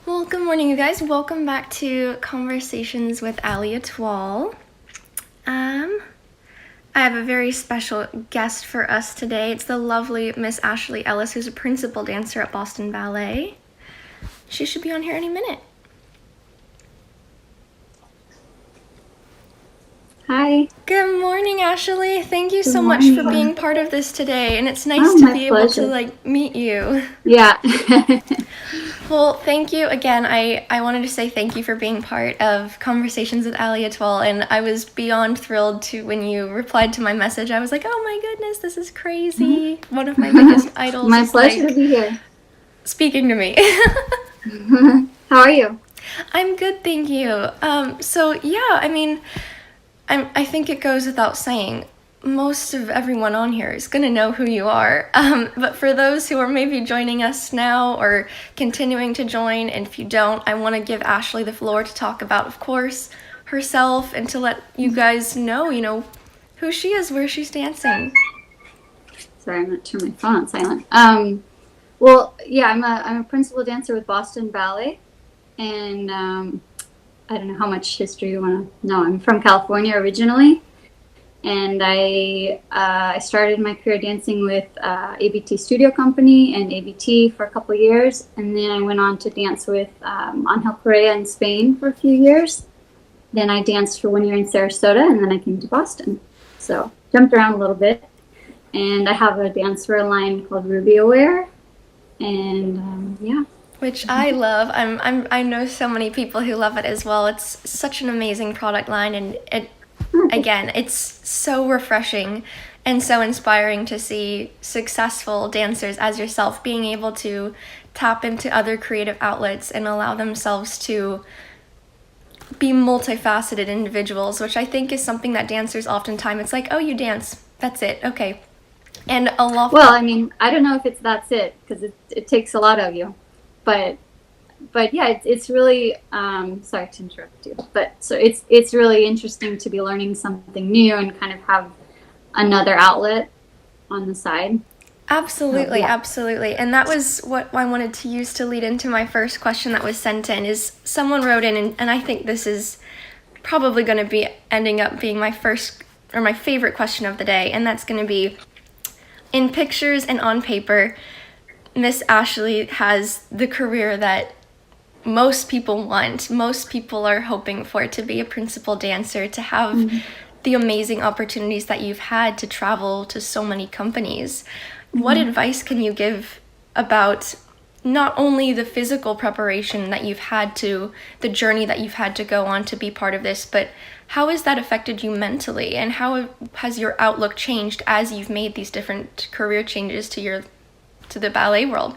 Well, good morning, you guys. Welcome back to Conversations with Allieetoile. I have a very special guest for us today. It's the lovely Miss Ashley Ellis, who's a principal dancer at Boston Ballet. She should be on here any minute. Hi. Good morning, Ashley. Thank you so morning. much for being part of this today, and it's nice to be able to meet you. Yeah. Well, thank you again. I wanted to say thank you for being part of Conversations with Allieetoile, and I was beyond thrilled to when you replied to my message. I was like, oh my goodness, this is crazy. One of my biggest idols. My pleasure to be here. Speaking to me. How are you? I'm good, thank you. I think it goes without saying, most of everyone on here is going to know who you are. But for those who are maybe joining us now or continuing to join, and if you don't, I want to give Ashley the floor to talk about, of course, herself and to let you guys know, who she is, where she's dancing. Sorry, I'm going to turn my phone on silent. Well, yeah, I'm a principal dancer with Boston Ballet, and I don't know how much history you want to know. I'm from California originally. And I started my career dancing with ABT Studio Company and ABT for a couple of years. And then I went on to dance with Angel Correa in Spain for a few years. Then I danced for 1 year in Sarasota, and then I came to Boston. So jumped around a little bit. And I have a dancewear line called Ruby Aware. And yeah. Which I love. I know so many people who love it as well. It's such an amazing product line, and again, it's so refreshing and so inspiring to see successful dancers as yourself being able to tap into other creative outlets and allow themselves to be multifaceted individuals, which I think is something that dancers oftentimes, it's like, oh, you dance, that's it, okay. And a lot. Well, I mean, I don't know if that's it, because it takes a lot of you, but yeah, it's really sorry to interrupt you, but so it's really interesting to be learning something new and kind of have another outlet on the side. Absolutely, absolutely. And that was what I wanted to use to lead into my first question that was sent in. Is someone wrote in, and I think this is probably going to be ending up being my first or my favorite question of the day, and that's going to be, in pictures and on paper, Miss Ashley has the career that most people want. Most people are hoping for, to be a principal dancer, to have the amazing opportunities that you've had to travel to so many companies. What advice can you give about not only the physical preparation that you've had to, the journey that you've had to go on to be part of this, but how has that affected you mentally, and how has your outlook changed as you've made these different career changes to the ballet world?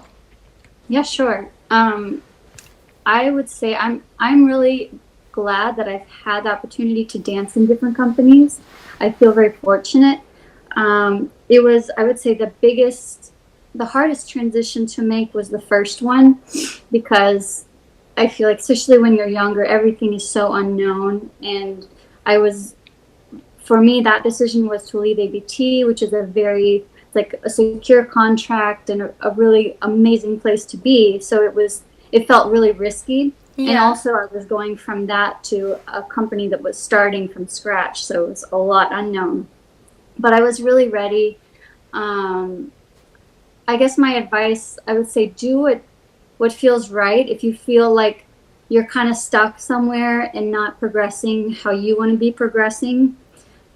Yeah, sure. I would say I'm really glad that I've had the opportunity to dance in different companies. I feel very fortunate. It was, I would say, the hardest transition to make was the first one, because I feel like, especially when you're younger, everything is so unknown. And for me, that decision was to leave ABT, which is like a secure contract and a really amazing place to be. So it felt really risky. Yeah. And also I was going from that to a company that was starting from scratch. So it was a lot unknown, but I was really ready. I guess my advice, I would say, do what feels right. If you feel like you're kind of stuck somewhere and not progressing how you want to be progressing,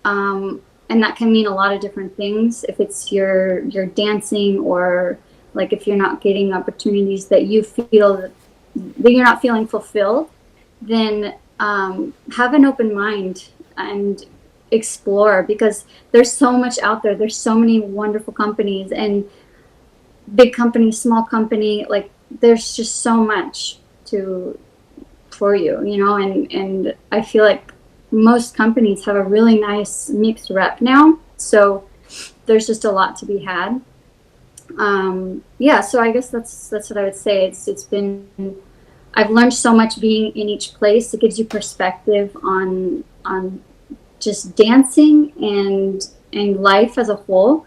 and that can mean a lot of different things. If it's your dancing, or like if you're not getting opportunities that you feel that you're not feeling fulfilled, then have an open mind and explore, because there's so much out there. There's so many wonderful companies, and big company, small company, like there's just so much for you, and I feel like most companies have a really nice mixed rep now, so there's just a lot to be had. So I guess that's what I would say. I've learned so much being in each place. It gives you perspective on just dancing and life as a whole.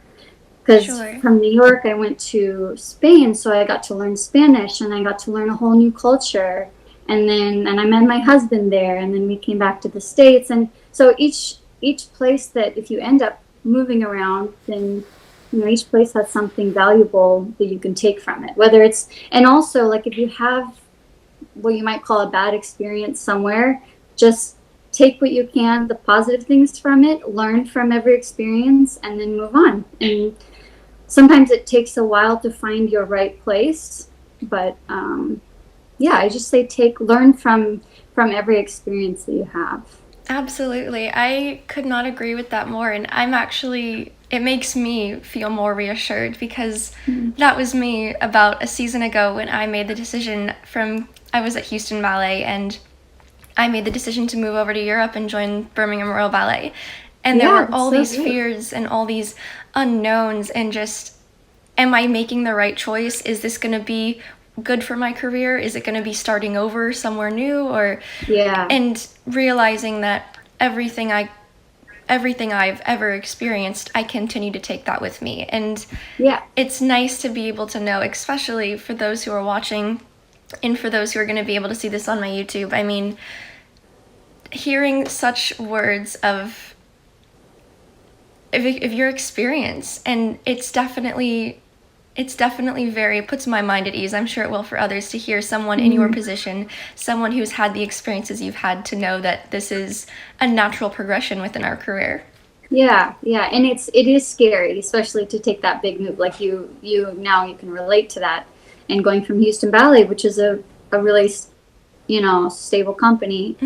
Because Sure. from New York, I went to Spain, so I got to learn Spanish, and I got to learn a whole new culture. And I met my husband there, and then we came back to the States. And so each place that, if you end up moving around, then each place has something valuable that you can take from it. Whether it's, and also, like, if you have what you might call a bad experience somewhere, just take what you can, the positive things from it, learn from every experience, and then move on. And sometimes it takes a while to find your right place, but I just say learn from every experience that you have. Absolutely. I could not agree with that more. And it makes me feel more reassured because that was me about a season ago when I made the decision I was at Houston Ballet, and I made the decision to move over to Europe and join Birmingham Royal Ballet. And there were all these fears and all these unknowns, and just, am I making the right choice? Is this going to be good for my career? Is it going to be starting over somewhere new? And realizing that everything I've ever experienced, I continue to take that with me. And it's nice to be able to know, especially for those who are watching and for those who are going to be able to see this on my YouTube. I mean, hearing such words of your experience, and it puts my mind at ease. I'm sure it will for others to hear someone in your position, someone who's had the experiences you've had, to know that this is a natural progression within our career. Yeah, and it is scary, especially to take that big move. Like you can relate to that. And going from Houston Ballet, which is a really, stable company.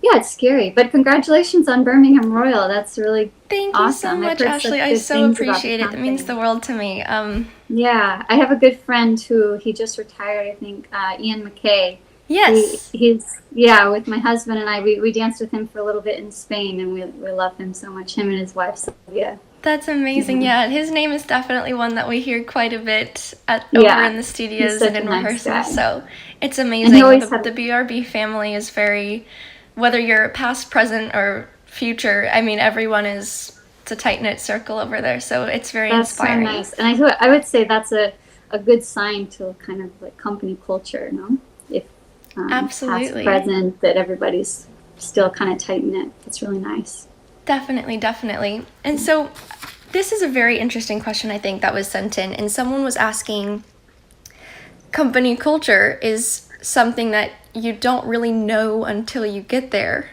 It's scary. But congratulations on Birmingham Royal. That's really Thank you so much, Ashley. I so appreciate it. It means the world to me. I have a good friend he just retired, I think, Ian McKay. Yes. He's with my husband and I, we danced with him for a little bit in Spain, and we love him so much, him and his wife, Sylvia. That's amazing. Yeah, his name is definitely one that we hear quite a bit over in the studios and in rehearsals. So it's amazing. The BRB family is very, whether you're past, present, or future, I mean, everyone it's a tight-knit circle over there. So it's very inspiring. That's so nice. And I would say that's a good sign to kind of like company culture, no? If absolutely. Past, present, that everybody's still kind of tight-knit. It's really nice. Definitely. And so this is a very interesting question, I think, that was sent in. And someone was asking, company culture is something that you don't really know until you get there.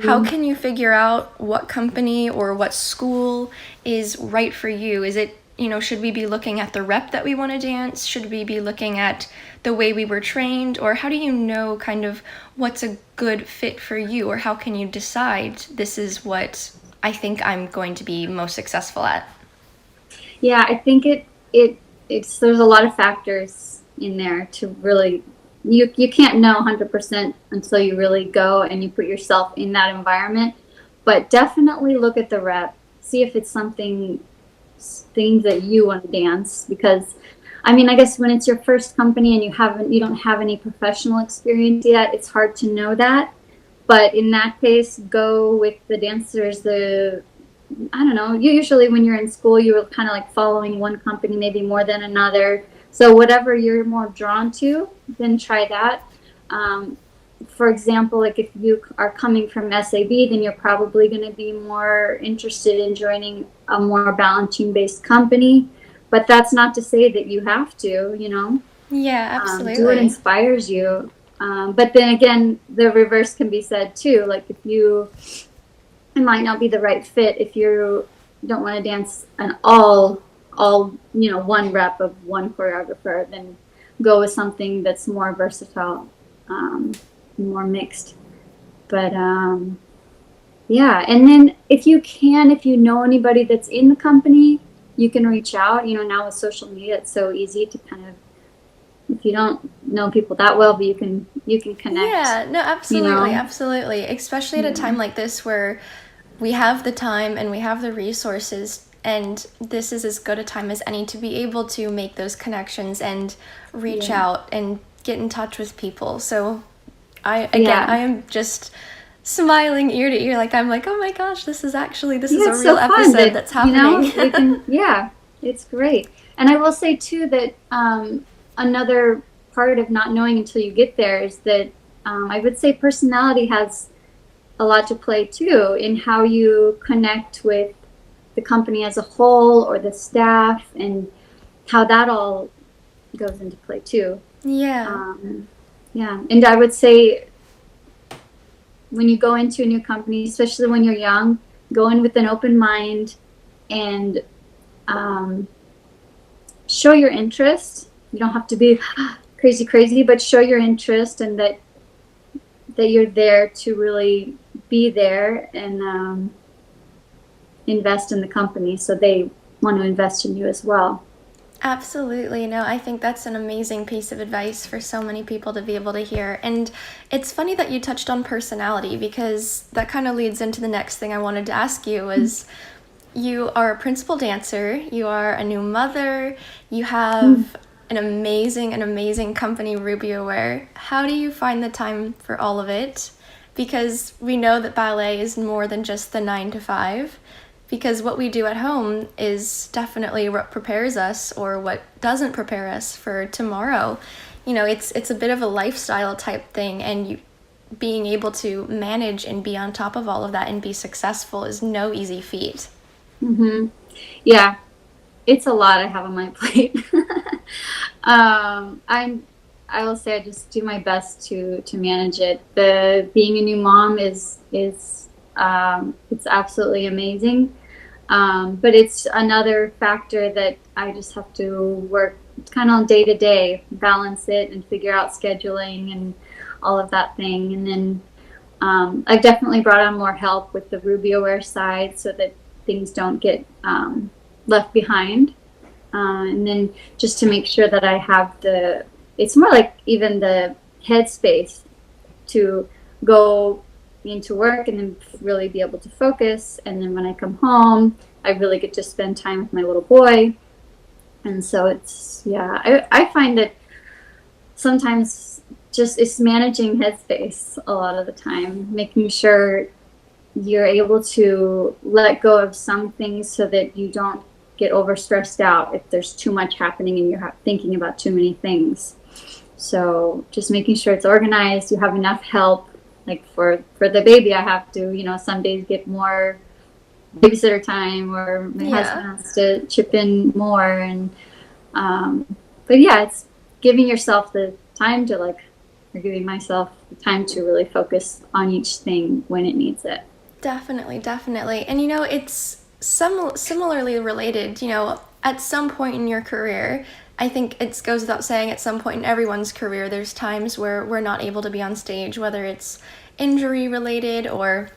How can you figure out what company or what school is right for you? Is it, should we be looking at the rep that we want to dance? Should we be looking at the way we were trained? Or how do you know kind of what's a good fit for you? Or how can you decide this is what I think I'm going to be most successful at? Yeah, I think there's a lot of factors in there to really, you can't know 100% until you really go and you put yourself in that environment. But definitely look at the rep, see if it's things that you want to dance, because I mean, I guess when it's your first company and you don't have any professional experience yet, it's hard to know that. But in that case, go with the dancers. I don't know. Usually when you're in school, you were kind of like following one company maybe more than another. So whatever you're more drawn to, then try that. For example, like if you are coming from SAB, then you're probably going to be more interested in joining a more balancing-based company. But that's not to say that you have to, Yeah, absolutely. Do what inspires you. But then again, the reverse can be said too. Like it might not be the right fit if you don't want to dance an all one rep of one choreographer. Then go with something that's more versatile, more mixed. But and then if you know anybody that's in the company, you can reach out. Now with social media, it's so easy to kind of, if you don't know people that well, but you can connect. Yeah, no, absolutely. Especially at a time like this where we have the time and we have the resources, and this is as good a time as any to be able to make those connections and reach out and get in touch with people. So I am just smiling ear to ear. Like, I'm like, oh my gosh, this is a Yeah, it's real so fun episode that, that's you know, happening. we can, yeah, it's great. And I will say too that another part of not knowing until you get there is that I would say personality has a lot to play too in how you connect with the company as a whole or the staff, and how that all goes into play too. Yeah. Yeah, and I would say when you go into a new company, especially when you're young, go in with an open mind and show your interest. You don't have to be crazy, but show your interest, and that you're there to really be there and invest in the company, so they want to invest in you as well. Absolutely. No, I think that's an amazing piece of advice for so many people to be able to hear. And it's funny that you touched on personality, because that kind of leads into the next thing I wanted to ask you is you are a principal dancer, you are a new mother, you have an amazing company, Rubio Wear. How do you find the time for all of it? Because we know that ballet is more than just the 9 to 5. Because what we do at home is definitely what prepares us or what doesn't prepare us for tomorrow. You know, it's a bit of a lifestyle type thing, and you being able to manage and be on top of all of that and be successful is no easy feat. Yeah, it's a lot I have on my plate. I will say I just do my best to manage it. The being a new mom is it's absolutely amazing. But it's another factor that I just have to work kind of on day to day, balance it and figure out scheduling and all of that thing. And then I've definitely brought on more help with the Rubio Wear side so that things don't get left behind. And then just to make sure that I have it's more like even the headspace to go into work and then really be able to focus. And then when I come home, I really get to spend time with my little boy. And so I find that sometimes just it's managing headspace a lot of the time, making sure you're able to let go of some things so that you don't get over stressed out if there's too much happening and you're thinking about too many things. So just making sure it's organized, you have enough help. Like for the baby, I have to, some days get more babysitter time, or my husband has to chip in more. And but yeah, it's giving yourself the time to or giving myself the time to really focus on each thing when it needs it. Definitely. And it's similarly related. At some point in your career, I think it goes without saying, at some point in everyone's career, there's times where we're not able to be on stage, whether it's injury related or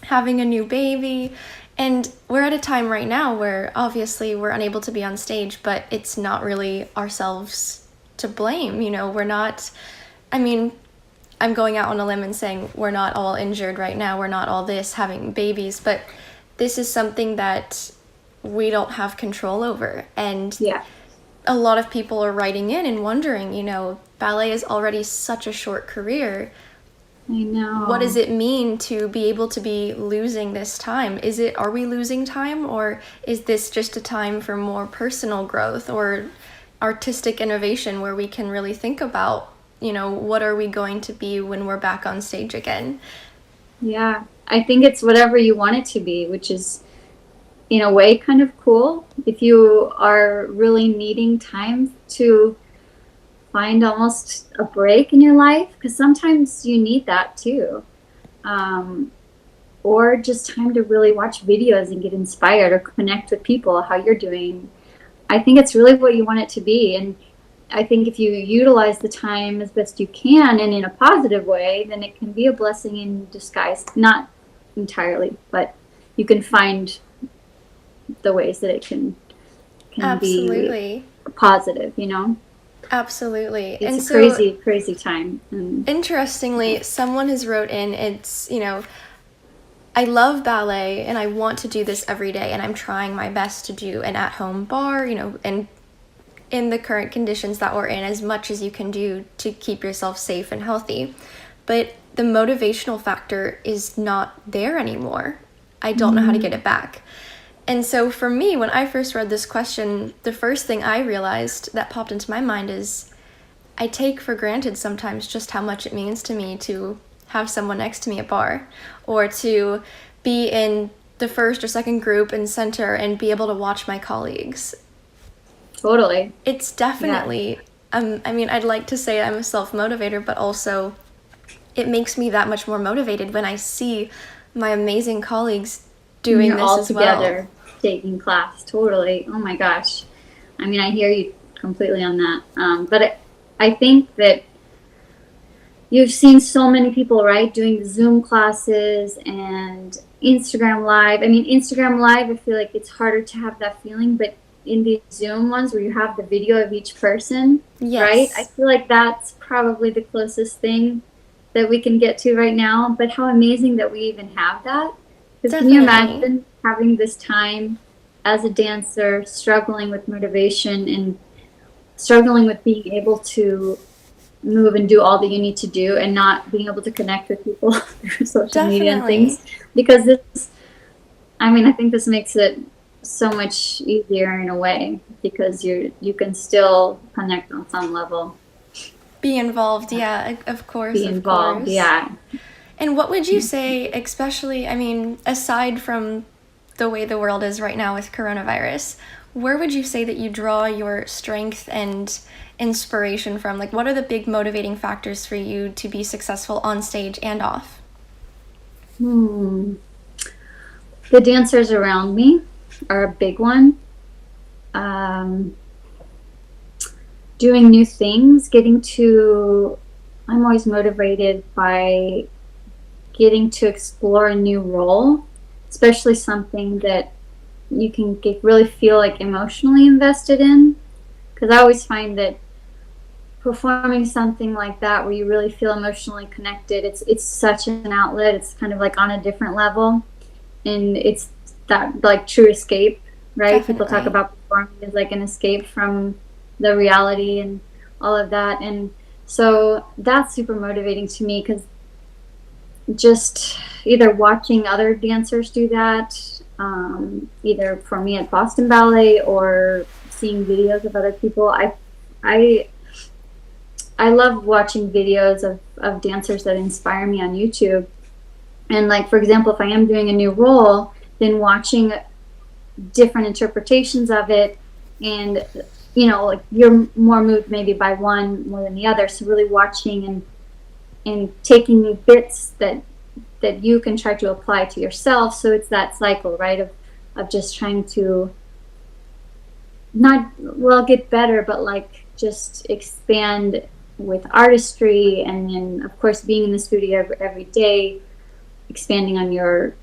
having a new baby. And we're at a time right now where obviously we're unable to be on stage, but it's not really ourselves to blame. We're not, I'm going out on a limb and saying we're not all injured right now. We're not all having babies, but this is something that we don't have control over. And a lot of people are writing in and wondering, ballet is already such a short career. I know. What does it mean to be able to be losing this time? Are we losing time, or is this just a time for more personal growth or artistic innovation where we can really think about, what are we going to be when we're back on stage again? Yeah, I think it's whatever you want it to be, which is in a way kind of cool. If you are really needing time to find almost a break in your life, because sometimes you need that too, or just time to really watch videos and get inspired or connect with people, how you're doing. I think it's really what you want it to be. And I think if you utilize the time as best you can and in a positive way, then it can be a blessing in disguise. Not entirely, but you can find the ways that it can Absolutely. be positive, Absolutely. It's a crazy time. Interestingly, someone has wrote in, I love ballet and I want to do this every day, and I'm trying my best to do an at-home bar, and in the current conditions that we're in, as much as you can do to keep yourself safe and healthy. But the motivational factor is not there anymore. I don't know how to get it back. And so for me, when I first read this question, the first thing I realized that popped into my mind is I take for granted sometimes just how much it means to me to have someone next to me at bar, or to be in the first or second group and center and be able to watch my colleagues. Totally. It's definitely, I mean, I'd like to say I'm a self-motivator, but also it makes me that much more motivated when I see my amazing colleagues doing this all as well. Together taking class. Totally. Oh my gosh. I mean, I hear you completely on that. But I think that you've seen so many people, right, doing Zoom classes and Instagram Live. I mean, Instagram Live, I feel like it's harder to have that feeling, but in these Zoom ones where you have the video of each person, right? I feel like that's probably the closest thing that we can get to right now. But how amazing that we even have that. Because can you imagine having this time as a dancer, struggling with motivation and struggling with being able to move and do all that you need to do and not being able to connect with people through social media and things? Because this, I mean, I think this makes it so much easier in a way, because you can still connect on some level. Be involved, yeah, of course. Be involved, yeah. And what would you say, especially, I mean, aside from the way the world is right now with coronavirus, where would you say that you draw your strength and inspiration from? Like, what are the big motivating factors for you to be successful on stage and off? The dancers around me are a big one. Doing new things, I'm always motivated by getting to explore a new role, especially something that you can really feel like emotionally invested in. Because I always find that performing something like that where you really feel emotionally connected, it's such an outlet. It's kind of like on a different level, and it's that like true escape, right? Definitely. People talk about performing as like an escape from the reality and all of that, and so that's super motivating to me, because just either watching other dancers do that, either for me at Boston Ballet or seeing videos of other people. I love watching videos of dancers that inspire me on YouTube. And like, for example, if I am doing a new role, then watching different interpretations of it, and like you're more moved maybe by one more than the other. So really watching and taking bits that you can try to apply to yourself. So it's that cycle, right, of just trying to get better, but like just expand with artistry, and then of course being in the studio every day, expanding on your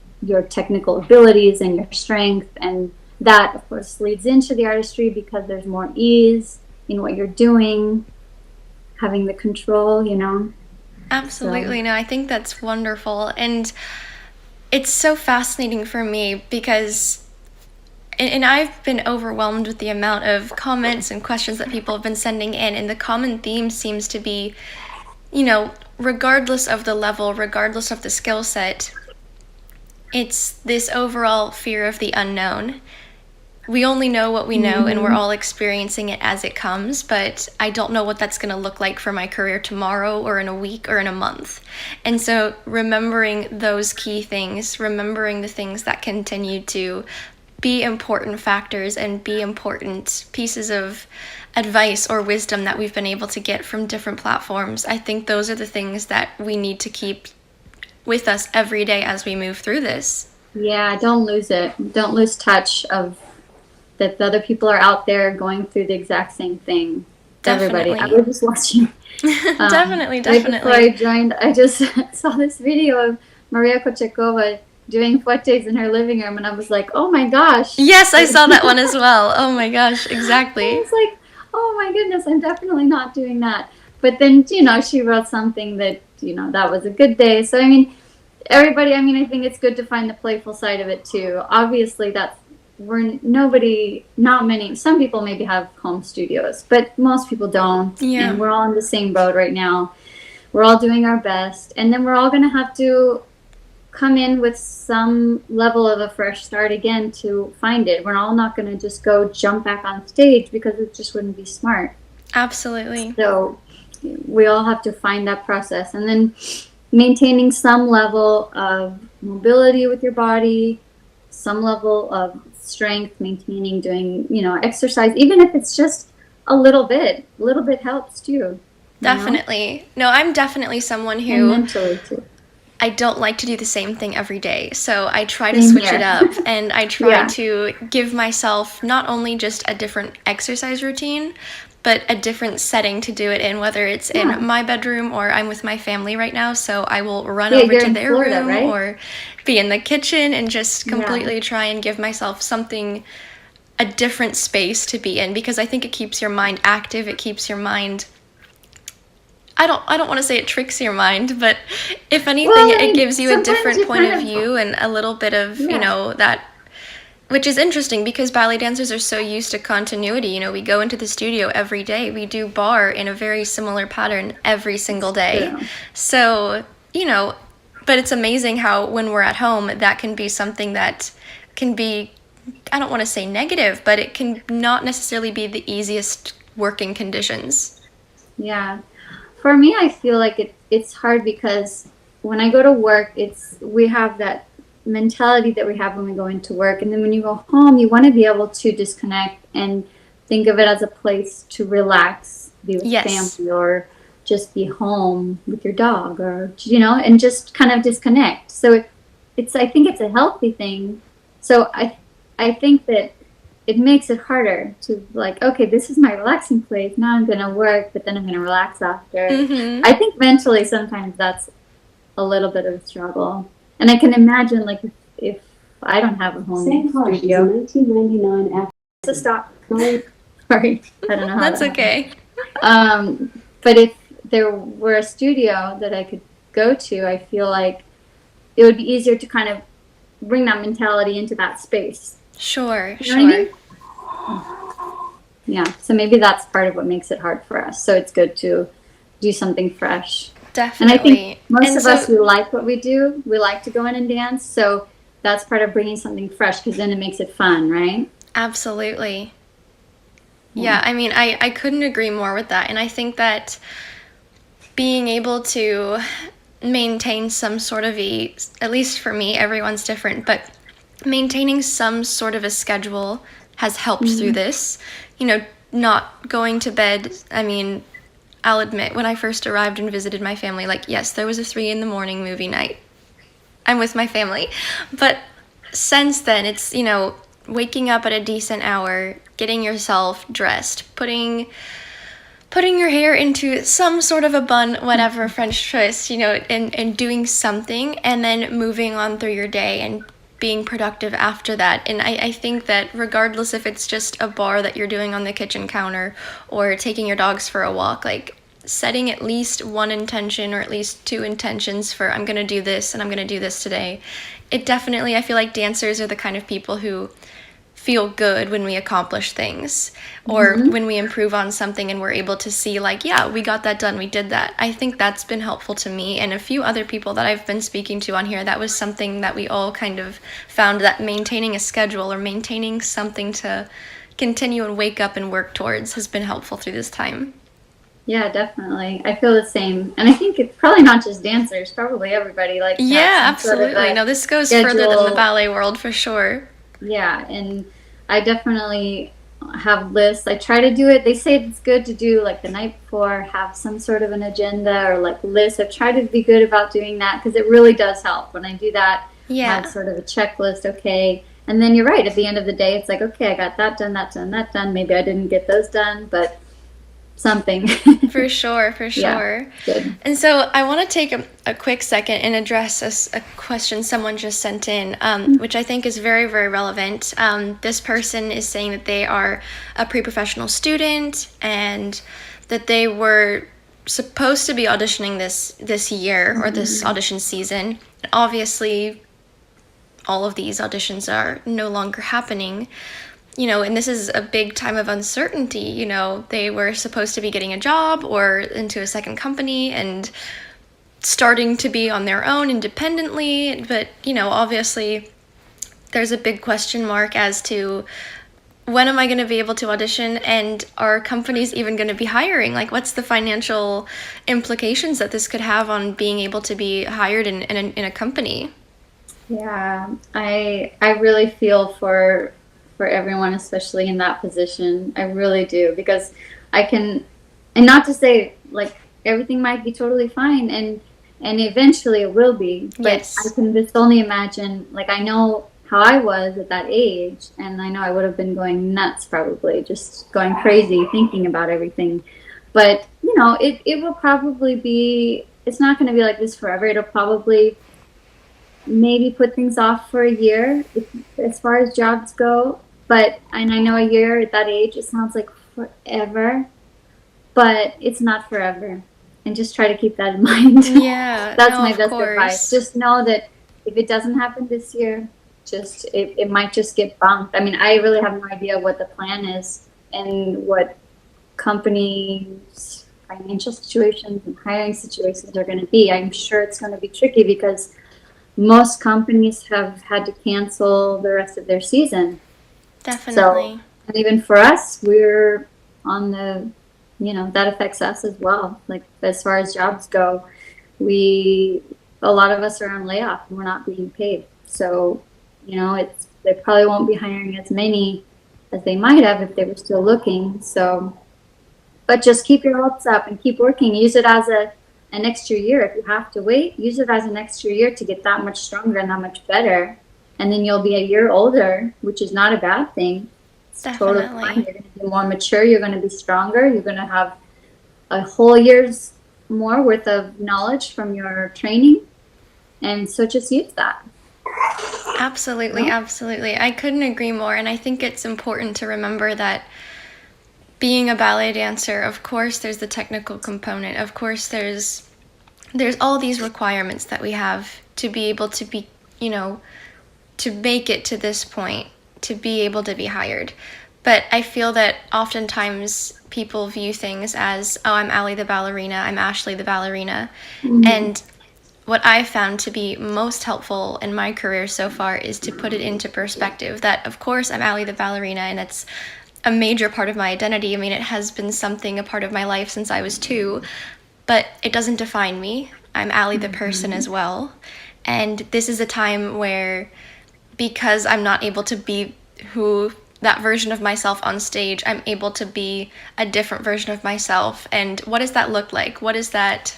technical abilities and your strength, and that of course leads into the artistry because there's more ease in what you're doing, having the control, Absolutely. No, I think that's wonderful. And it's so fascinating for me because, and I've been overwhelmed with the amount of comments and questions that people have been sending in, and the common theme seems to be, regardless of the level, regardless of the skill set, it's this overall fear of the unknown. We only know what we know, and we're all experiencing it as it comes, but I don't know what that's going to look like for my career tomorrow or in a week or in a month. And so remembering those key things, remembering the things that continue to be important factors and be important pieces of advice or wisdom that we've been able to get from different platforms, I think those are the things that we need to keep with us every day as we move through this. Yeah, don't lose it. Don't lose touch of that the other people are out there going through the exact same thing. Definitely. Everybody. I was just watching. Definitely. Right before I joined, I just saw this video of Maria Kochekova doing fuetes in her living room, and I was like, oh my gosh. Yes, I saw that one as well. Oh my gosh, exactly. I was like, oh my goodness, I'm definitely not doing that. But then, she wrote something that, that was a good day. So, I mean, everybody, I think it's good to find the playful side of it too. Obviously, not many, some people maybe have home studios, but most people don't. Yeah. And we're all in the same boat right now. we're all doing our best, and then we're all going to have to come in with some level of a fresh start again to find it. We're all not going to just go jump back on stage, because it just wouldn't be smart. Absolutely. So we all have to find that process, and then maintaining some level of mobility with your body, some level of strength, maintaining doing, exercise, even if it's just a little bit helps too. Definitely. No, I'm definitely someone And who mentally too. I don't like to do the same thing every day. So I try to Same switch here. it up, and I try Yeah. to give myself not only just a different exercise routine, but a different setting to do it in, whether it's Yeah. in my bedroom or I'm with my family right now. So I will run Yeah, over you're to in their Florida, room right? or be in the kitchen and just Yeah. completely try and give myself something, a different space to be in, because I think it keeps your mind active. It keeps your mind, I don't want to say it tricks your mind, but if anything, Well, I it mean, gives you a sometimes different you point kind of of- view and a little bit of, Yeah. that, which is interesting because ballet dancers are so used to continuity. We go into the studio every day. We do bar in a very similar pattern every single day. True. So, but it's amazing how when we're at home, that can be something that can be, I don't want to say negative, but it can not necessarily be the easiest working conditions. Yeah. For me, I feel like it's hard because when I go to work, we have that mentality that we have when we go into work, and then when you go home, you want to be able to disconnect and think of it as a place to relax, be with Yes. family, or just be home with your dog, or and just kind of disconnect. So I think it's a healthy thing. So I think that it makes it harder to, like, okay, this is my relaxing place. Now I'm going to work, but then I'm going to relax after. Mm-hmm. I think mentally sometimes that's a little bit of a struggle. And I can imagine, like, if I don't have a home studio. 1999 after. So stop. Sorry. I don't know how That's that okay. happened. But if there were a studio that I could go to, I feel like it would be easier to kind of bring that mentality into that space. Sure, You know what I sure. mean? Yeah, so maybe that's part of what makes it hard for us. So it's good to do something fresh. Definitely. And I think most And of us, we like what we do. We like to go in and dance. So that's part of bringing something fresh, because then it makes it fun, right? Absolutely. Yeah, I mean, I couldn't agree more with that. And I think that being able to maintain some sort of at least for me, everyone's different, but maintaining some sort of a schedule has helped through this. Not going to bed. I mean, I'll admit, when I first arrived and visited my family, like, yes, there was a 3 a.m. movie night. I'm with my family. But since then, it's, waking up at a decent hour, getting yourself dressed, putting your hair into some sort of a bun, whatever, French twist, and doing something, and then moving on through your day and being productive after that. And I think that regardless if it's just a bar that you're doing on the kitchen counter or taking your dogs for a walk, like setting at least one intention or at least 2 intentions for, I'm going to do this and I'm going to do this today. It definitely, I feel like dancers are the kind of people who feel good when we accomplish things or when we improve on something and we're able to see, like, yeah, we got that done, we did that. I think that's been helpful to me and a few other people that I've been speaking to on here. That was something that we all kind of found, that maintaining a schedule or maintaining something to continue and wake up and work towards has been helpful through this time. Yeah, definitely. I feel the same. And I think it's probably not just dancers, probably everybody likes to have Yeah, some sort of absolutely. a No, this goes further than the schedule. ballet world for sure. Yeah, and I definitely have lists. I try to do it. They say it's good to do, like, the night before, have some sort of an agenda or, like, list. I try to be good about doing that, because it really does help. When I do that, Yeah. have sort of a checklist, okay. And then you're right. At the end of the day, it's like, okay, I got that done, that done, that done. Maybe I didn't get those done, but something. For sure, for Yeah, sure. good. And so I want to take a quick second and address a question someone just sent in, which I think is very, very relevant. This person is saying that they are a pre-professional student and that they were supposed to be auditioning this year or this audition season. Obviously, all of these auditions are no longer happening. And this is a big time of uncertainty. They were supposed to be getting a job or into a second company, and starting to be on their own independently, but, you know, obviously there's a big question mark as to when am I going to be able to audition, and are companies even going to be hiring? Like, what's the financial implications that this could have on being able to be hired in a company? Yeah, I really feel for everyone, especially in that position. I really do, because I can, and not to say like everything might be totally fine, and eventually it will be, but Yes. I can just only imagine, like I know how I was at that age, and I know I would have been going nuts, probably just going crazy thinking about everything. But you know, it will probably be, it's not going to be like this forever. It'll probably maybe put things off for a year as far as jobs go. But, and I know a year at that age, it sounds like forever, but it's not forever. And just try to keep that in mind. Yeah, That's no, my of best course. advice. Just know that if it doesn't happen this year, just it might just get bumped. I mean, I really have no idea what the plan is and what companies' financial situations and hiring situations are going to be. I'm sure it's going to be tricky because most companies have had to cancel the rest of their season. Definitely. So, and even for us, we're on the, you know, that affects us as well. Like as far as jobs go, a lot of us are on layoff and we're not being paid. So, you know, they probably won't be hiring as many as they might have if they were still looking. So, but just keep your hopes up and keep working. Use it as an extra year. If you have to wait, use it as an extra year to get that much stronger and that much better. And then you'll be a year older, which is not a bad thing. It's totally Definitely. fine. You're going to be more mature. You're going to be stronger. You're going to have a whole year's more worth of knowledge from your training. And so just use that. Absolutely, absolutely. I couldn't agree more. And I think it's important to remember that being a ballet dancer, of course, there's the technical component. Of course, there's all these requirements that we have to be able to be, you know, to make it to this point, to be able to be hired. But I feel that oftentimes people view things as, oh, I'm Allie the ballerina, I'm Ashley the ballerina. Mm-hmm. And what I've found to be most helpful in my career so far is to put it into perspective that, of course, I'm Allie the ballerina, and it's a major part of my identity. I mean, it has been something, a part of my life since I was 2, but it doesn't define me. I'm Allie the person as well. And this is a time where, because I'm not able to be that version of myself on stage, I'm able to be a different version of myself. And what does that look like? What does that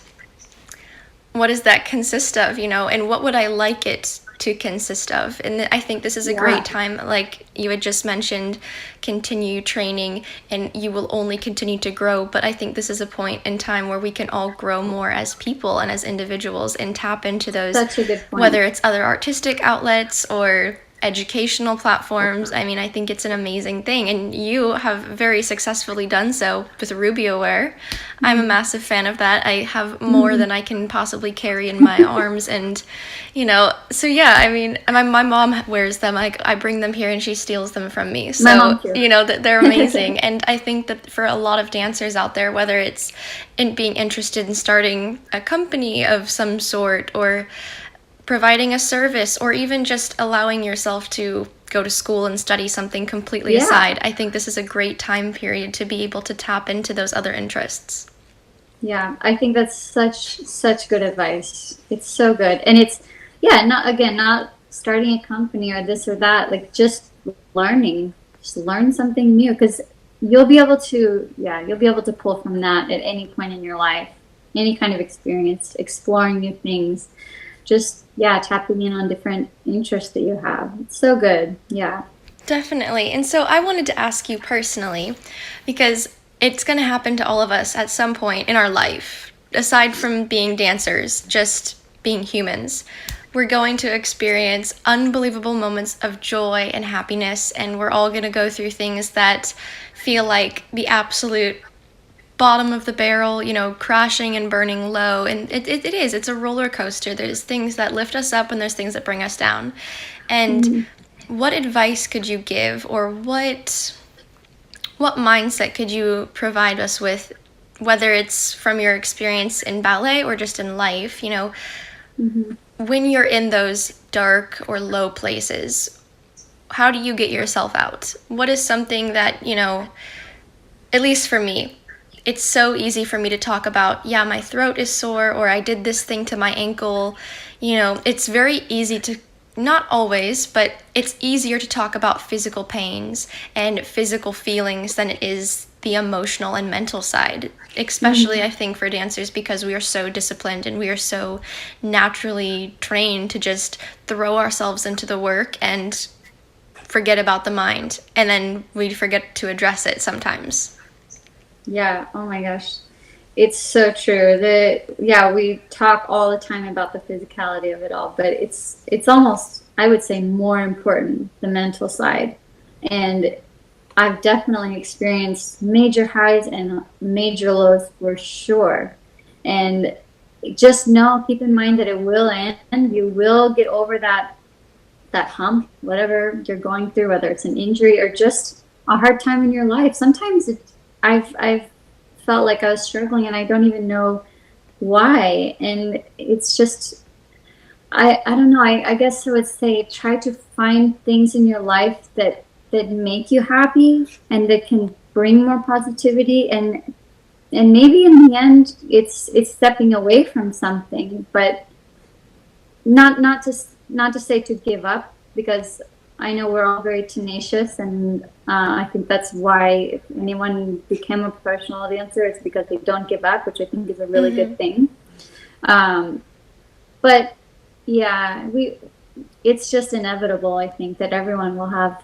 consist of, you know, and what would I like it to consist of? And I think this is a great time, like you had just mentioned, continue training and you will only continue to grow. But I think this is a point in time where we can all grow more as people and as individuals and tap into those, Such a good point. whether it's other artistic outlets or educational platforms. I mean, I think it's an amazing thing, and you have very successfully done so with Rubio Wear. I'm a massive fan of that. I have more than I can possibly carry in my arms, and you know, so yeah, I mean, my mom wears them. I bring them here and she steals them from me. So you know, that they're amazing. And I think that for a lot of dancers out there, whether it's in being interested in starting a company of some sort, or providing a service, or even just allowing yourself to go to school and study something completely aside, I think this is a great time period to be able to tap into those other interests. Yeah, I think that's such good advice. It's so good. And it's, not starting a company or this or that, like just learning, just learn something new, because you'll be able to pull from that at any point in your life, any kind of experience, exploring new things. Just tapping in on different interests that you have. It's so good. Yeah, definitely. And so I wanted to ask you personally, because it's going to happen to all of us at some point in our life, aside from being dancers, just being humans. We're going to experience unbelievable moments of joy and happiness, and we're all going to go through things that feel like the absolute bottom of the barrel, you know, crashing and burning low. And it's a roller coaster. There's things that lift us up and there's things that bring us down. And what advice could you give, or what mindset could you provide us with whether it's from your experience in ballet or just in life, you know, when you're in those dark or low places, how do you get yourself out? What is something that, you know, at least for me, it's so easy for me to talk about, yeah, my throat is sore, or I did this thing to my ankle. You know, it's very easy to, not always, but it's easier to talk about physical pains and physical feelings than it is the emotional and mental side, especially I think for dancers, because we are so disciplined and we are so naturally trained to just throw ourselves into the work and forget about the mind, and then we forget to address it sometimes. Yeah. Oh my gosh. It's so true. Yeah, we talk all the time about the physicality of it all, but it's almost, I would say, more important, the mental side. And I've definitely experienced major highs and major lows for sure. And just know, keep in mind that it will end. You will get over that hump, whatever you're going through, whether it's an injury or just a hard time in your life. Sometimes I've felt like I was struggling and I don't even know why. And it's just, I don't know. I guess I would say try to find things in your life that make you happy and that can bring more positivity, and maybe in the end it's stepping away from something, but not to say to give up, because I know we're all very tenacious, and I think that's why if anyone became a professional dancer, it's because they don't give up, which I think is a really good thing. But yeah, it's just inevitable, I think, that everyone will have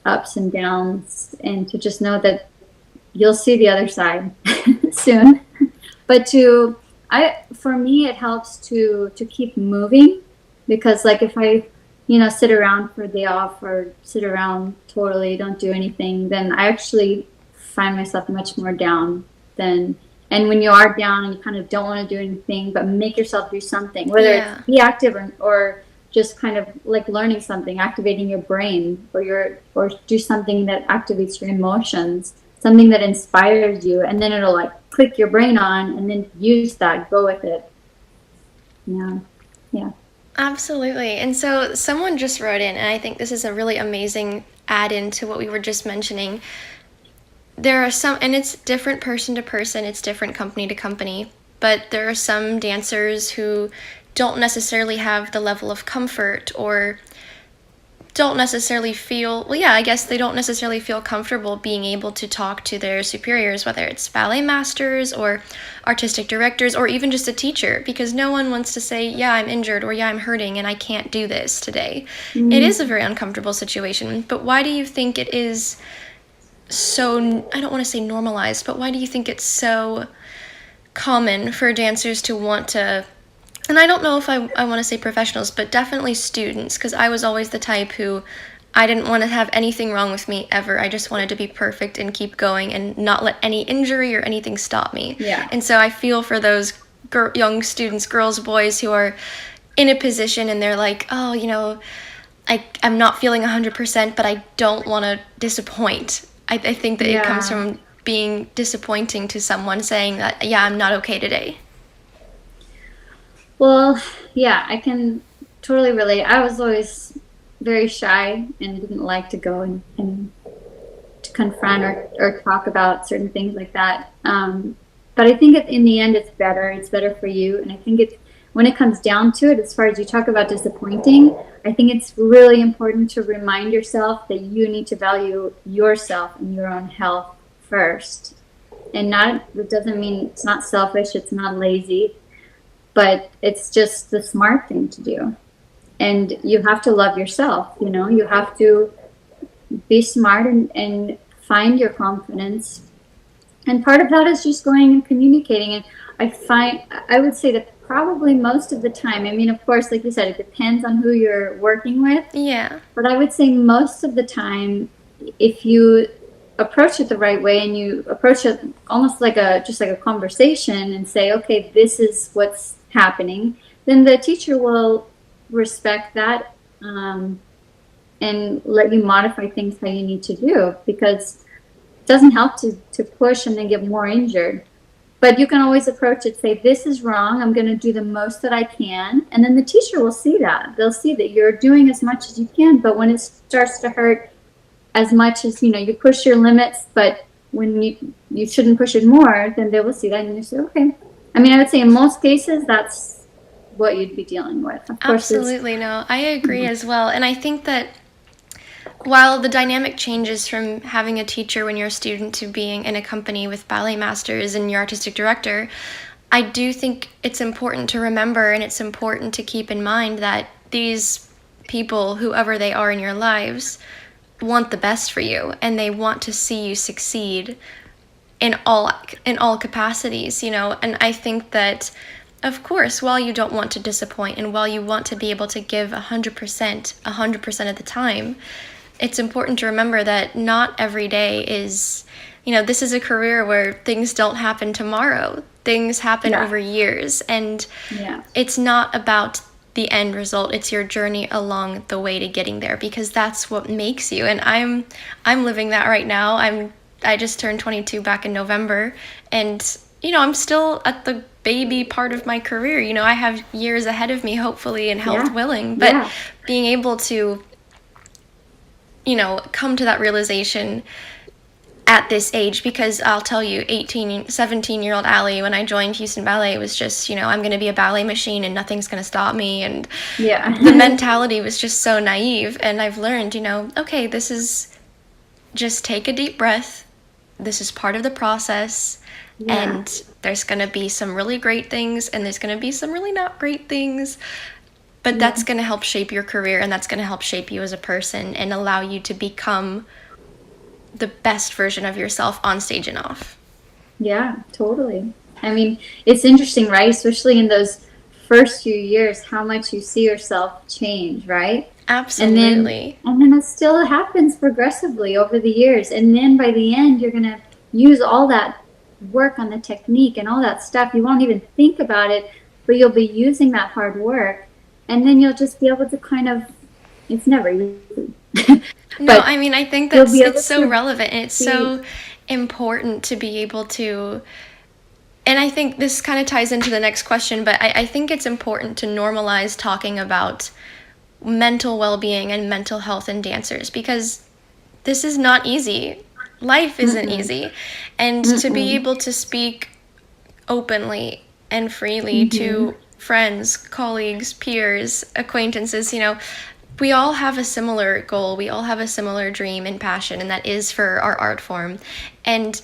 ups and downs, and to just know that you'll see the other side soon. But for me, it helps to keep moving, because like if I, sit around for a day off or sit around totally don't do anything, then I actually find myself much more down and when you are down and you kind of don't want to do anything, but make yourself do something, whether it's be active or just kind of like learning something, activating your brain, or do something that activates your emotions, something that inspires you, and then it'll like click your brain on, and then use that, go with it. Yeah. Absolutely. And so someone just wrote in, and I think this is a really amazing add-in to what we were just mentioning. There are some, and it's different person to person, it's different company to company, but there are some dancers who don't necessarily have the level of comfort, or don't necessarily feel, I guess they don't necessarily feel comfortable being able to talk to their superiors, whether it's ballet masters or artistic directors or even just a teacher, because no one wants to say, yeah, I'm injured, or yeah, I'm hurting and I can't do this today. It is a very uncomfortable situation, but why do you think it is so, I don't want to say normalized, but why do you think it's so common for dancers to want to, and I don't know if I want to say professionals, but definitely students, because I was always the type who, I didn't want to have anything wrong with me ever. I just wanted to be perfect and keep going and not let any injury or anything stop me. Yeah. And so I feel for those young students, girls, boys, who are in a position and they're like, oh, I'm not feeling 100%, but I don't want to disappoint. I think that it comes from being disappointing to someone saying that, yeah, I'm not okay today. Well, yeah, I can totally relate. I was always very shy and didn't like to go and to confront or talk about certain things like that. But I think in the end, it's better. It's better for you. And I think when it comes down to it, as far as you talk about disappointing, I think it's really important to remind yourself that you need to value yourself and your own health first. And it doesn't mean it's not selfish, it's not lazy, but it's just the smart thing to do. And you have to love yourself, you have to be smart and find your confidence. And part of that is just going and communicating. And I would say that probably most of the time, of course, like you said, it depends on who you're working with. Yeah. But I would say most of the time, if you approach it the right way and you approach it almost like a conversation and say, okay, this is what's happening, then the teacher will respect that and let you modify things how you need to do, because it doesn't help to push and then get more injured. But you can always approach it, say, this is wrong. I'm going to do the most that I can. And then the teacher will see that. They'll see that you're doing as much as you can. But when it starts to hurt as much as, you push your limits, but when you shouldn't push it more, then they will see that and you say, okay. I mean, I would say in most cases, that's what you'd be dealing with. Of course, absolutely. No, I agree as well. And I think that while the dynamic changes from having a teacher when you're a student to being in a company with ballet masters and your artistic director, I do think it's important to remember and it's important to keep in mind that these people, whoever they are in your lives, want the best for you and they want to see you succeed in all capacities, and I think that, of course, while you don't want to disappoint and while you want to be able to give 100% of the time, it's important to remember that not every day is, this is a career where things don't happen tomorrow. Things happen over years, and it's not about the end result. It's your journey along the way to getting there, because that's what makes you. And I'm living that right now. I just turned 22 back in November, and I'm still at the baby part of my career. I have years ahead of me, hopefully, and health willing, but being able to come to that realization at this age, because I'll tell you, 17-year-old Allie, when I joined Houston Ballet, was just, I'm going to be a ballet machine and nothing's going to stop me. And the mentality was just so naive. And I've learned, okay, this is just take a deep breath. This is part of the process. And there's going to be some really great things and there's going to be some really not great things. But that's going to help shape your career, and that's going to help shape you as a person and allow you to become the best version of yourself on stage and off. Yeah, totally. I mean, it's interesting, right? Especially in those first few years, how much you see yourself change, right? Absolutely. And then it still happens progressively over the years. And then by the end, you're going to use all that work on the technique and all that stuff. You won't even think about it, but you'll be using that hard work. And then you'll just be able to kind of, it's never easy. No, I mean, I think that's it's so relevant and it's so important to be able to, and I think this kind of ties into the next question, but I think it's important to normalize talking about mental well-being and mental health in dancers, because this is not easy. Life isn't easy. And to be able to speak openly and freely to friends, colleagues, peers, acquaintances, we all have a similar goal. We all have a similar dream and passion, and that is for our art form. And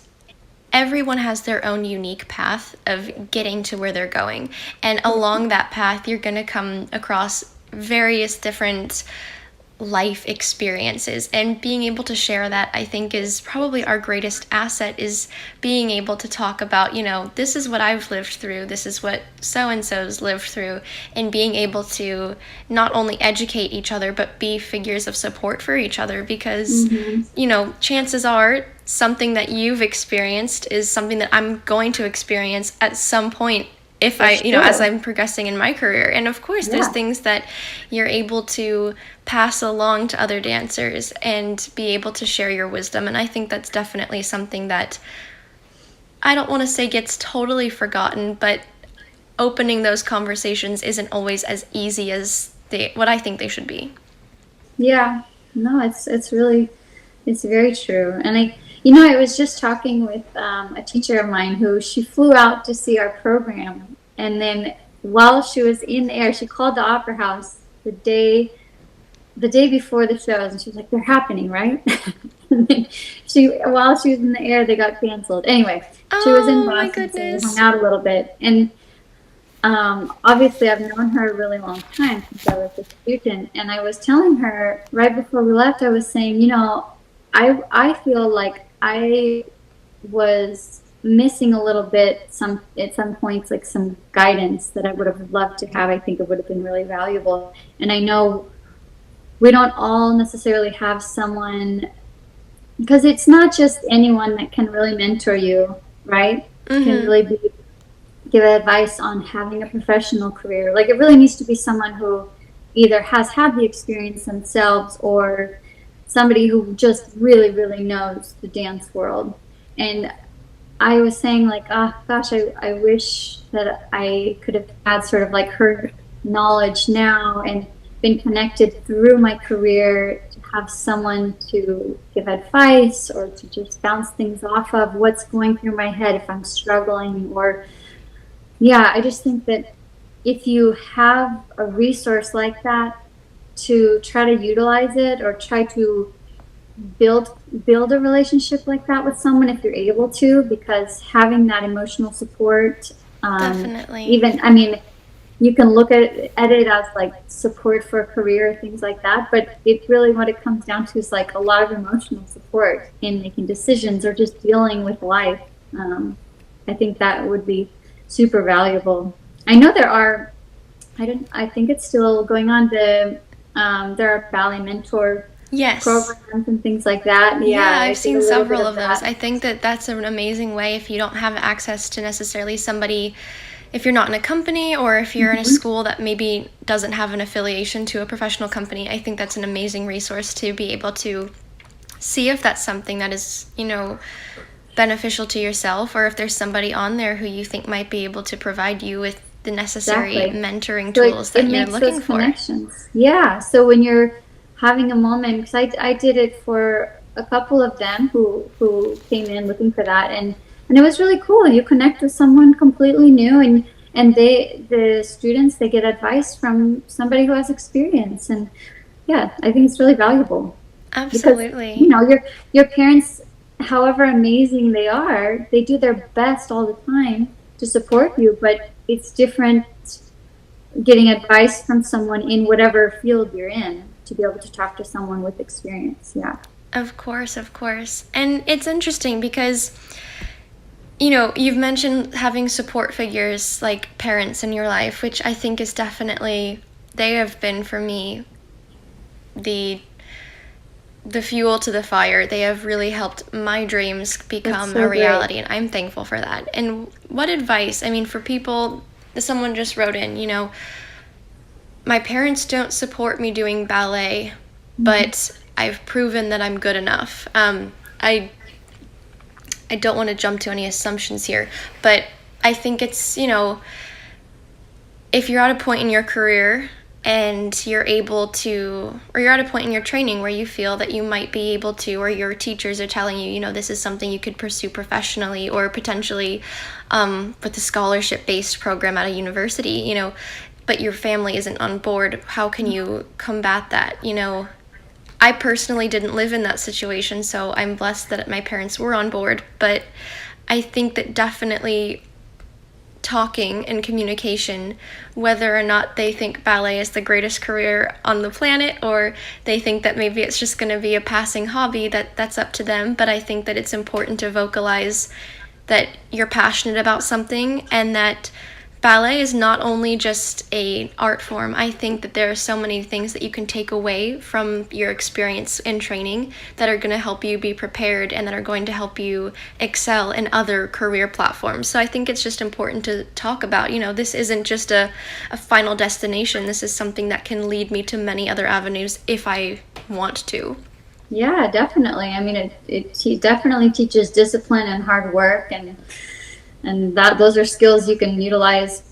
everyone has their own unique path of getting to where they're going. And along that path, you're going to come across various different life experiences, and being able to share that, I think, is probably our greatest asset, is being able to talk about, this is what I've lived through, this is what so-and-so's lived through, and being able to not only educate each other, but be figures of support for each other, because, chances are something that you've experienced is something that I'm going to experience at some point if as I'm progressing in my career. And of course, there's things that you're able to pass along to other dancers and be able to share your wisdom. And I think that's definitely something that I don't want to say gets totally forgotten, but opening those conversations isn't always as easy as what I think they should be. Yeah, no, it's very true. And I was just talking with a teacher of mine who, she flew out to see our program. And then while she was in the air, she called the Opera House the day before the shows. And she was like, they're happening, right? And then while she was in the air, they got canceled. Anyway, she was in Boston, so we hung out a little bit. And obviously I've known her a really long time, since I was a student. And I was telling her right before we left, I was saying, I feel like I was missing a little bit at some points, like some guidance that I would have loved to have. I think it would have been really valuable. And I know we don't all necessarily have someone, because it's not just anyone that can really mentor you, right? Can really give advice on having a professional career. Like, it really needs to be someone who either has had the experience themselves or somebody who just really, really knows the dance world. And I was saying like, oh gosh, I wish that I could have had sort of like her knowledge now and been connected through my career to have someone to give advice or to just bounce things off of what's going through my head if I'm struggling. Or yeah, I just think that if you have a resource like that, to try to utilize it or try to build a relationship like that with someone if you're able to, because having that emotional support, Definitely. even, I mean, you can look at it as like support for a career, things like that, but it really, what it comes down to is like a lot of emotional support in making decisions or just dealing with life. I think that would be super valuable. I know there are, I think it's still going on, there are ballet mentor Yes. programs and things like that. Yeah, I I've did a seen little several bit of those. that. I think that that's an amazing way if you don't have access to necessarily somebody, if you're not in a company or if you're in a school that maybe doesn't have an affiliation to a professional company. I think that's an amazing resource to be able to see if that's something that is, beneficial to yourself, or if there's somebody on there who you think might be able to provide you with the necessary Exactly. mentoring So tools that it you're makes looking those for. connections. Yeah. So when you're having a moment, because I did it for a couple of them who came in looking for that, and it was really cool. You connect with someone completely new, and the students, they get advice from somebody who has experience, and yeah, I think it's really valuable. Absolutely. Because your parents, however amazing they are, they do their best all the time to support you, but it's different getting advice from someone in whatever field you're in, to be able to talk to someone with experience. Yeah. Of course, of course. And it's interesting because, you've mentioned having support figures like parents in your life, which I think is definitely, they have been for me the fuel to the fire. They have really helped my dreams become so a reality, great. and I'm thankful for that. And what advice, for people, someone just wrote in, my parents don't support me doing ballet, but I've proven that I'm good enough. I don't want to jump to any assumptions here, but I think it's, if you're at a point in your career and you're able to, or you're at a point in your training where you feel that you might be able to, or your teachers are telling you, this is something you could pursue professionally or potentially with a scholarship-based program at a university, but your family isn't on board, how can you combat that? I personally didn't live in that situation, so I'm blessed that my parents were on board, but I think that definitely talking and communication, whether or not they think ballet is the greatest career on the planet, or they think that maybe it's just going to be a passing hobby, that's up to them. But I think that it's important to vocalize that you're passionate about something, and that ballet is not only just an art form. I think that there are so many things that you can take away from your experience in training that are going to help you be prepared and that are going to help you excel in other career platforms. So I think it's just important to talk about, this isn't just a final destination. This is something that can lead me to many other avenues if I want to. Yeah, definitely. It definitely teaches discipline and hard work, and that those are skills you can utilize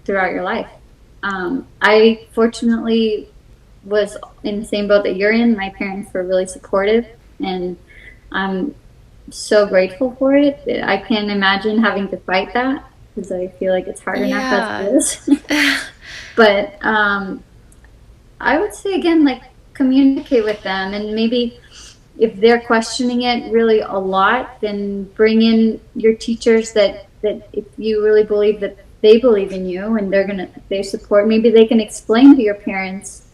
throughout your life. I fortunately was in the same boat that you're in. My parents were really supportive, and I'm so grateful for it. I can't imagine having to fight that, because I feel like it's hard enough as it is. But I would say, again, like, communicate with them, and maybe if they're questioning it really a lot, then bring in your teachers that if you really believe that they believe in you and they support, maybe they can explain to your parents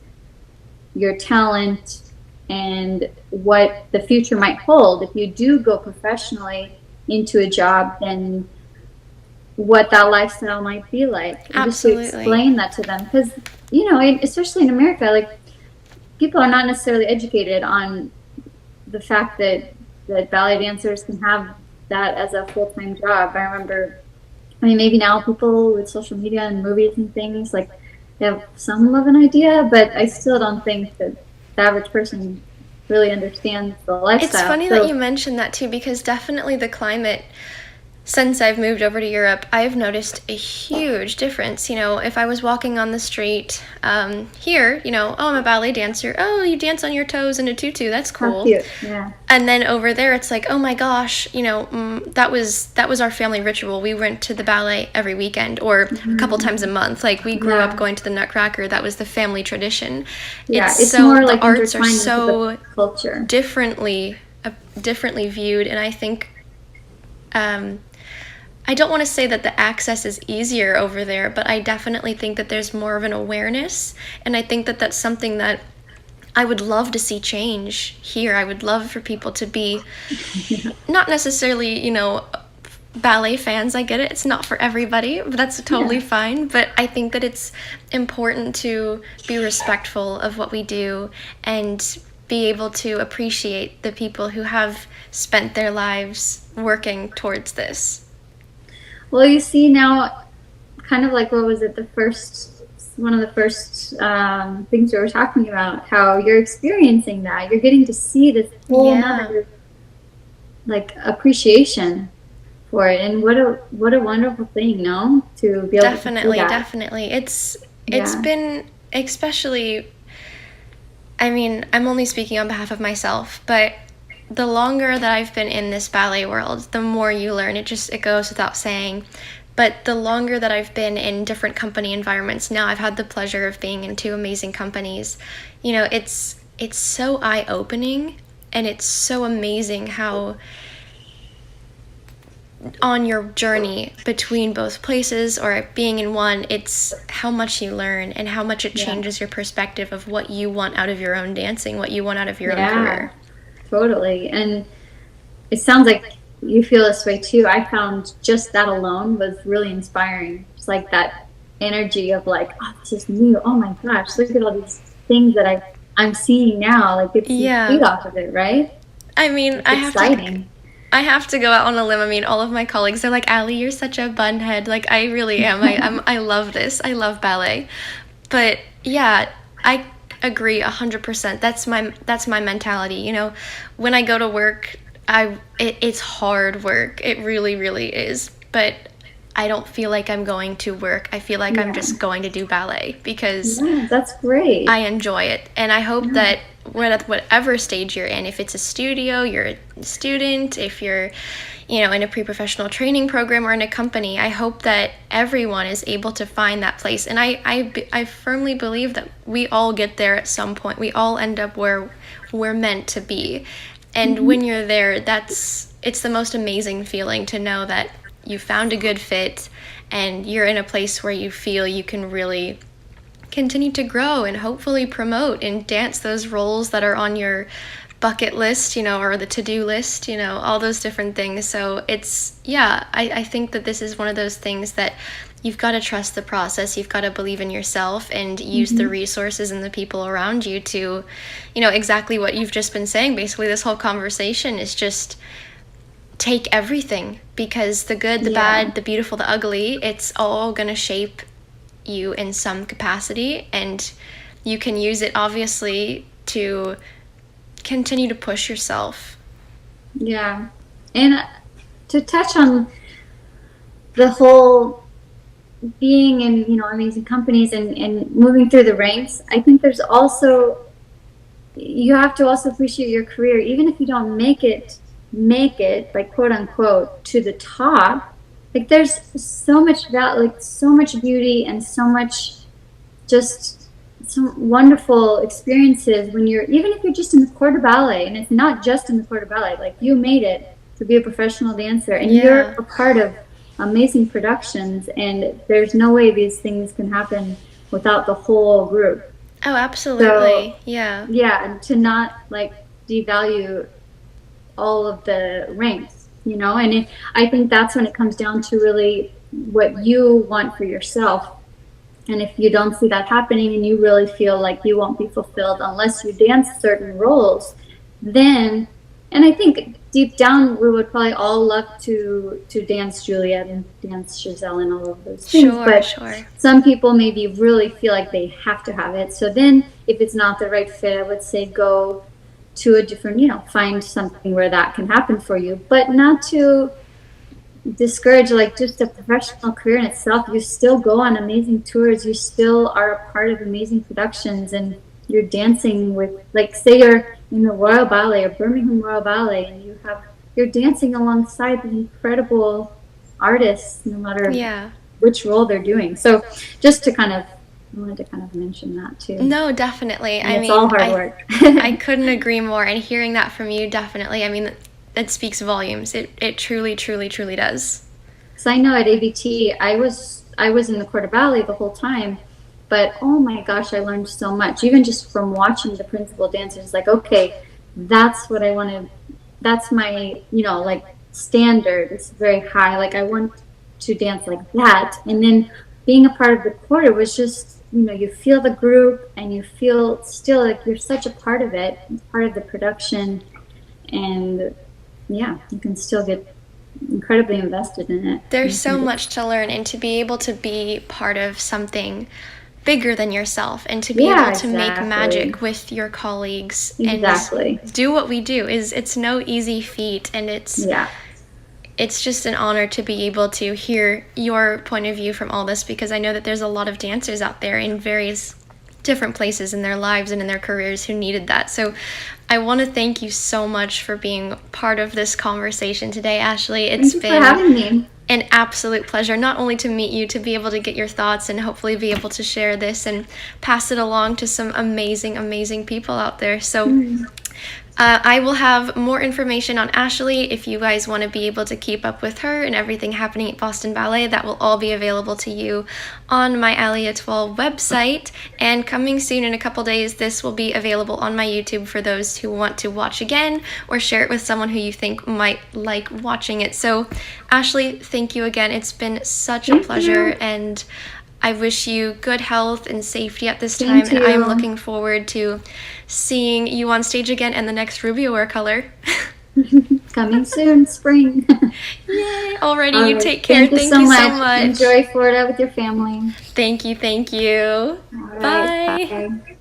your talent and what the future might hold. If you do go professionally into a job, then what that lifestyle might be like. And Absolutely. just to explain that to them, because, especially in America, like, people are not necessarily educated on the fact that ballet dancers can have that as a full-time job. I remember, maybe now people with social media and movies and things, like, they have some of an idea, but I still don't think that the average person really understands the It's lifestyle. funny So, that you mentioned that too, because definitely the climate, since I've moved over to Europe, I've noticed a huge difference. You know, if I was walking on the street here, you know, oh, I'm a ballet dancer. Oh, you dance on your toes in a tutu. That's how cool. cute. Yeah. And then over there, it's like, oh my gosh, you know, that was our family ritual. We went to the ballet every weekend or a couple times a month. Like we grew up going to the Nutcracker. That was the family tradition. Yeah, it's so more like the arts are intertwined into so the culture. differently viewed, and I think I don't want to say that the access is easier over there, but I definitely think that there's more of an awareness, and I think that that's something that I would love to see change here. I would love for people to be not necessarily, you know, ballet fans. I get it. It's not for everybody, but that's totally fine. But I think that it's important to be respectful of what we do and be able to appreciate the people who have spent their lives working towards this. Well, you see now, kind of like what was it, one of the first things we were talking about, how you're experiencing that. You're getting to see this whole nother, like, appreciation for it, and what a wonderful thing, no? To be able to see that. Definitely. It's been, especially, I mean, I'm only speaking on behalf of myself, but the longer that I've been in this ballet world, the more you learn. It goes without saying. But the longer that I've been in different company environments, now I've had the pleasure of being in 2 amazing companies. You know, it's so eye-opening, and it's so amazing how on your journey between both places or being in one, it's how much you learn and how much it changes your perspective of what you want out of your own dancing, what you want out of your own career. Totally. And it sounds like you feel this way too. I found just that alone was really inspiring. It's like that energy of like, oh, this is new. Oh my gosh, look at all these things that I'm seeing now. Like it's feed off of it, right? I mean, I have to go out on a limb. I mean, all of my colleagues are like, Allie, you're such a bunhead. Like, I really am. I love this. I love ballet. But yeah, I agree 100%. That's my mentality. You know, when I go to work, it's hard work. It really, really is. But I don't feel like I'm going to work. I feel like I'm just going to do ballet because that's great. I enjoy it. And I hope that whatever stage you're in, if it's a studio, you're a student, if you're, you know, in a pre-professional training program or in a company, I hope that everyone is able to find that place. And I firmly believe that we all get there at some point. We all end up where we're meant to be. And when you're there, it's the most amazing feeling to know that you found a good fit and you're in a place where you feel you can really continue to grow and hopefully promote and dance those roles that are on your bucket list, you know, or the to-do list, you know, all those different things. So I think that this is one of those things that you've got to trust the process. You've got to believe in yourself and use the resources and the people around you to, you know, exactly what you've just been saying. Basically, this whole conversation is just take everything, because the good, the bad, the beautiful, the ugly, it's all going to shape you in some capacity, and you can use it obviously to continue to push yourself. Yeah. And to touch on the whole being in, you know, amazing companies and moving through the ranks, I think there's also, you have to also appreciate your career, even if you don't make it like quote unquote to the top. Like there's so much so much beauty and so much just some wonderful experiences when even if you're just in the corps de ballet, and it's not just in the corps de ballet, like you made it to be a professional dancer and you're a part of amazing productions, and there's no way these things can happen without the whole group. Oh, absolutely. So, and to not like devalue all of the ranks, you know, and I think that's when it comes down to really what you want for yourself. And if you don't see that happening and you really feel like you won't be fulfilled unless you dance certain roles, then, and I think deep down we would probably all love to dance Juliet and dance Giselle and all of those things. Sure. Some people maybe really feel like they have to have it. So then if it's not the right fit, I would say go to a different, find something where that can happen for you, but not to discourage like just a professional career in itself. You still go on amazing tours, you still are a part of amazing productions, and you're dancing with, like, say you're in the Royal Ballet or Birmingham Royal Ballet, and you're dancing alongside the incredible artists, no matter which role they're doing. So just to I wanted to kind of mention that too. No, definitely. It's all hard work. I couldn't agree more. And hearing that from you, definitely, I mean, it speaks volumes. It truly, truly, truly does. So I know at ABT, I was in the Corps de Ballet the whole time, but oh my gosh, I learned so much, even just from watching the principal dancers. Like, okay, that's what I want to, that's my, like, standard. It's very high. Like, I want to dance like that. And then being a part of the Corps, it was just, you feel the group, and you feel still like you're such a part of it, part of the production, and yeah, you can still get incredibly invested in it. There's so much to learn, and to be able to be part of something bigger than yourself, and to be able to make magic with your colleagues and do what we do it's no easy feat, and it's just an honor to be able to hear your point of view from all this, because I know that there's a lot of dancers out there in various different places in their lives and in their careers who needed that. So I want to thank you so much for being part of this conversation today, Ashley. It's been for having me. An absolute pleasure, not only to meet you, to be able to get your thoughts and hopefully be able to share this and pass it along to some amazing, amazing people out there. So I will have more information on Ashley if you guys want to be able to keep up with her and everything happening at Boston Ballet. That will all be available to you on my allieetoile website. And coming soon in a couple days, this will be available on my YouTube for those who want to watch again or share it with someone who you think might like watching it. So Ashley, thank you again. It's been such a pleasure, and I wish you good health and safety at this time, and I'm looking forward to seeing you on stage again in the next Rubio Wear color. Coming soon, spring. Yay! Alrighty, you take care. Thank you so much. Enjoy Florida with your family. Thank you. All right, bye.